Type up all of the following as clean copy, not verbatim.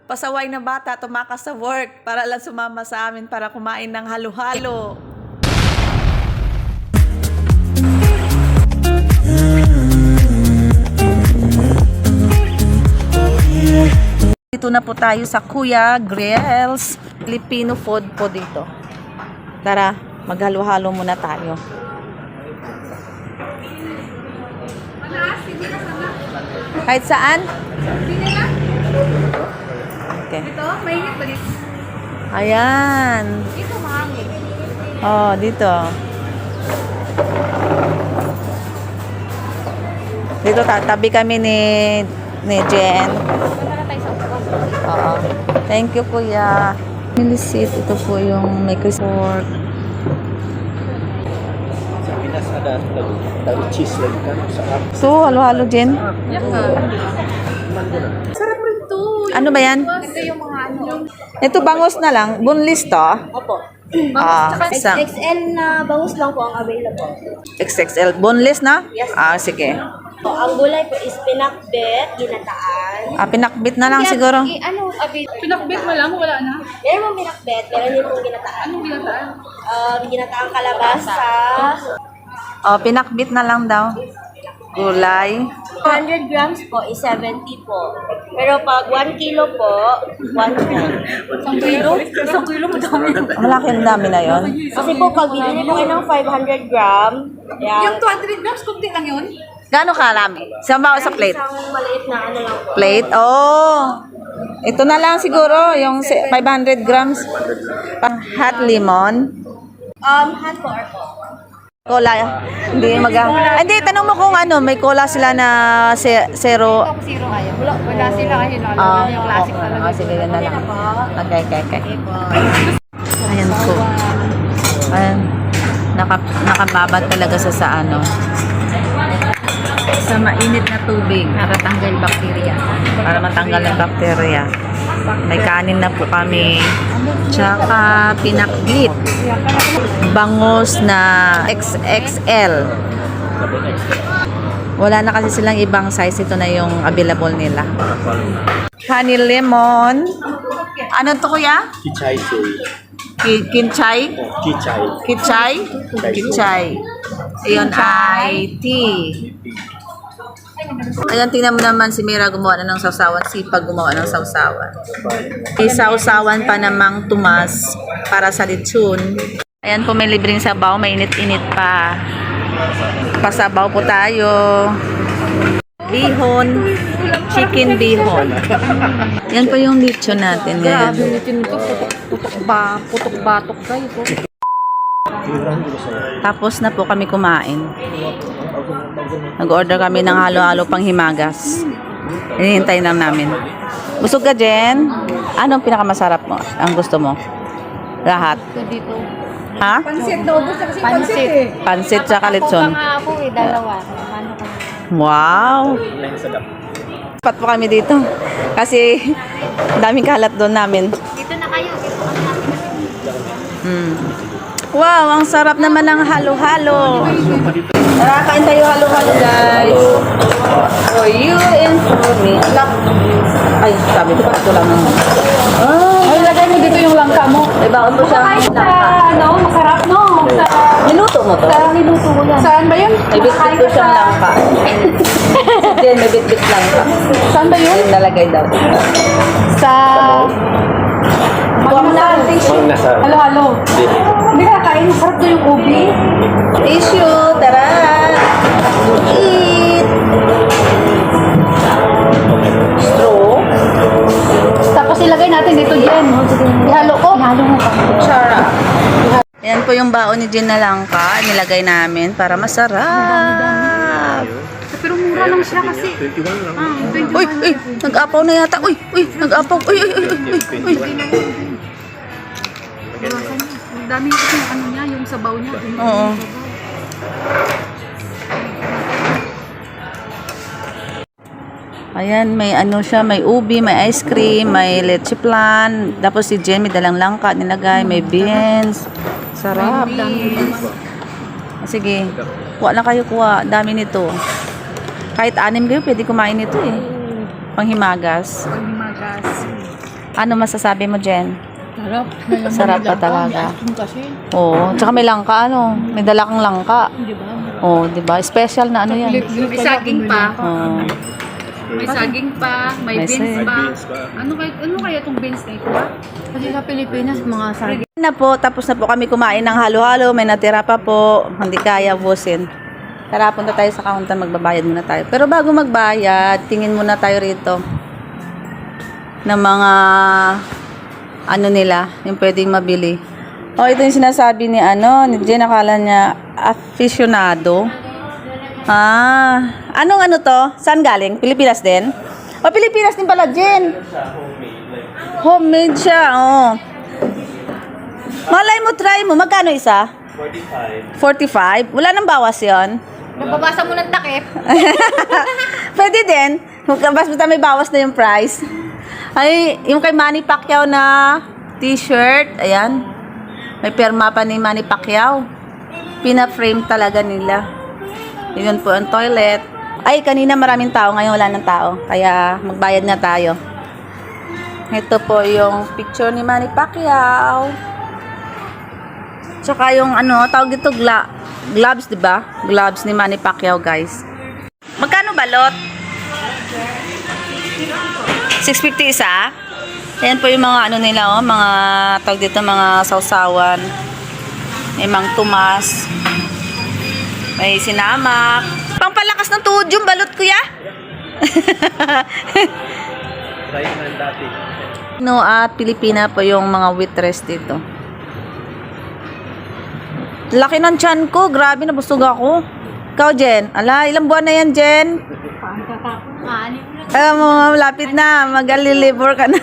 pasaway na bata tumakas sa work para lang sumama sa amin para kumain ng halo-halo. Dito na po tayo sa Kuya Grills. Filipino food po dito. Tara, maghalo-halo muna tayo. Kahit saan? Okay. Ito, mainit ba dito? Ayan. Ito, mahangin. Oh, dito. Dito tatabi kami ni Jen. Wala na tayo sa upuan. Oo. Thank you, Kuya. Milisit, ito po yung may crispy pork. Sa Pinas ada tahu cheese lagi kan sarap. So, halo-halo, Jen. Yan ka. Sarap ito. Ano ba yan? Ito yung mga ano. Ito bangus na lang. Bunlis to. Opo. Ah, Tsaka XXL na bangus lang po ang available. XXL. Boneless na? Yes. Ah, sige. So, ang gulay po is pinakbet, ginataan. Ah, pinakbit na lang siguro. Ano, pinakbit mo lang, wala na. Meron mong pinakbet, meron din pong ginataan. Anong ginataan? Ginataang kalabasa. Oh, pinakbit na lang daw. Gulay. 100 grams po is 70 po. Pero pag 1 kilo po, 110. Isang kilo? Isang kilo, madami. Malaki ang dami na yon. Kasi po, pag bibili po kayo ng 500 gram, Yung 200 grams, kunti lang yun. Gaano karami? Sa plate? isang maliit na ano lang po. Plate? Oh. Ito na lang siguro, yung 500 grams. Hot lemon. Hand po or po? Cola. Hindi, tanong mo kung ano, may cola sila na zero. Ito, zero kayo. Wala sila kasi Ah, yung classic okay. talaga. Ah, sige, yan na lang. Po. Okay. Okay po. Ayan po. Ayan. Nakababad talaga sa ano. Sa mainit na tubig. Para tanggal bakterya. Para matanggal ang bakterya. May kanin na po kami. Tsaka pinakbit. Bangus na XXL. Wala na kasi silang ibang size. Ito na yung available nila. Honey lemon. Ano to, kuya? Kichay soy. Kinchay? Kichay. Kichay? Kichay. Ayun ay tea. Ayan, tingnan mo naman si Mira gumawa na ng sausawan. Sipag gumawa ng sausawan. May sausawan pa namang tumas para sa lechon. Ayan po, may libreng sabaw. May init-init pa. Pasabaw po tayo. Bihon. Chicken bihon. Yan po yung lechon natin ngayon. Putok batok kayo po. Tapos na po kami kumain. Nag-order kami ng halo-halo pang himagas. Hinihintay lang namin. Busog ka, Jen? Anong pinakamasarap mo? Ang gusto mo? Lahat? Ito dito. Ha? Pansit, naubos na kasi pansit eh. Pansit tsaka lechon. Ako eh, dalawa. Ano ka? Wow! Pat po kami dito. Kasi daming kalat doon namin. Dito na kayo. Dito kami natin. Wow, ang sarap naman ng halo-halo. Tara, kain tayo halo-halo, guys. For you and for me. Ay, sabi ko, ito lang naman. Ay, lagay mo dito yung langka mo. May baon po siya. Ano, masarap no? Niluto mo to? Niluto ko yan. Saan ba yun? May bit-bit po siyang langka. Then, may bit-bit langka. Saan ba yun? Yung nalagay daw. Sa... Huwag na. Nasa Halo-halo. Hindi ka kain. Masarap doon yung ubi. Tissue, tara. Eat. Straw. Tapos ilagay natin dito dyan. Ihalo ko. Ihalo mo pa. Chara. Yan po yung baon ni Jen na langka. Nilagay namin para masarap. Pero mura lang siya kasi. 21 lang. Uy, uy, nag-apaw na yata. Uy, nag-apaw. Uy. Ang dami kasi yung ano niya, yung sabaw niya. Oo. Ayan, may ano siya, may ubi, may ice cream, may leche flan. Tapos si Jen may dalang langka nilagay, may beans. Sarap. Sige, kuha na kayo, kuha. Dami nito. Kahit 6 kayo, pwede kumain nito eh. Panghimagas. Panghimagas. Ano masasabi mo, Jen? Sarap. Sarap pa talaga. Kasi, Oo. Tsaka may langka, ano? May dala kang langka. di ba? Oo, di ba? Special na ano yan. May saging pa. Oo. May saging pa, may May beans saging. pa. Beans ba? Ano kaya itong beans na ito? Kasi sa Pilipinas, mga saging. Na po, tapos na po kami kumain ng halo-halo. May natira pa po. Hindi kaya busin. Tara, punta tayo sa counter. Magbabayad muna tayo. Pero bago magbayad, tingin muna tayo rito ng mga ano nila, yung pwedeng mabili. O, ito yung sinasabi ni ni Jen, akala niya aficionado. Anong ano to? Saan galing? Pilipinas din? O, Pilipinas din pala, Jen. Homemade siya, oh. Malay mo, try mo. Magkano isa? 45. 45? Wala nang bawas yon. Nababasa mo ng takip. Pwede din. Basta may bawas na yung price. Ay, yung kay Manny Pacquiao na t-shirt. Ayan. May perma pa ni Manny Pacquiao. Pina-frame talaga nila. Yun po ang toilet. Ay, kanina maraming tao. Ngayon wala ng tao. Kaya magbayad na tayo. Ito po yung picture ni Manny Pacquiao. Tsaka yung tawag dito, gloves, di ba? Gloves ni Manny Pacquiao, guys. Magkano balot? 650 isa. Ayan po yung mga nila, mga tawag dito, mga sausawan. May Mang Tomas. May sinamak. Pangpalakas ng tuhod yung balot, kuya. Tayo na dati. At Pilipina po yung mga waitress dito. Laki ng tiyan ko. Grabe, nabusog ako. Ikaw, Jen. Ala, ilang buwan na yan, Jen? Alam mo, malapit na. Mag-alilibor ka na.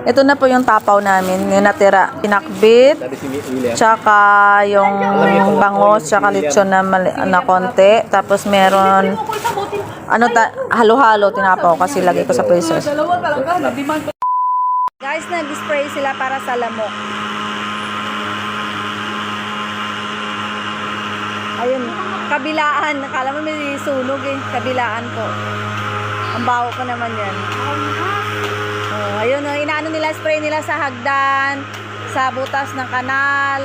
Ito na po yung tapaw namin. Yung natira. Pinakbit. Sabi si William. Tsaka yung bangos. Tsaka lechon na konti. Tapos meron halo-halo tinapaw kasi lagay ko sa freezer. Guys, nag-spray sila para sa lamok. Ayun, kabilaan. Nakala mo may sunog eh. Kabilaan ko. Ang baho ko naman yan. Oh, ayun, inaano nila, spray nila sa hagdan, sa butas ng kanal,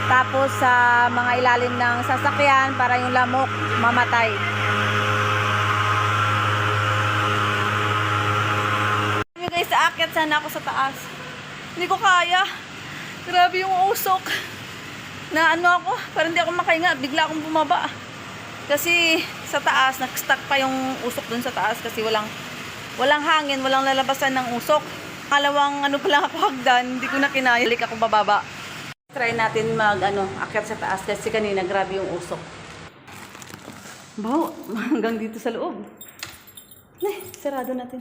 tapos sa mga ilalim ng sasakyan para yung lamok mamatay. Guys, aakyat sana ako sa taas. Hindi ko kaya. Grabe yung usok. Na ako, parang hindi ako makahinga. Bigla akong bumaba. Kasi sa taas, nag-stuck pa yung usok dun sa taas kasi walang hangin, walang lalabasan ng usok. Kalawang pa lang ako hagdan, hindi ko na kinaya. Balik ako bababa. Try natin akyat sa taas kasi kanina grabe yung usok. Baho, hanggang dito sa loob. Sarado natin.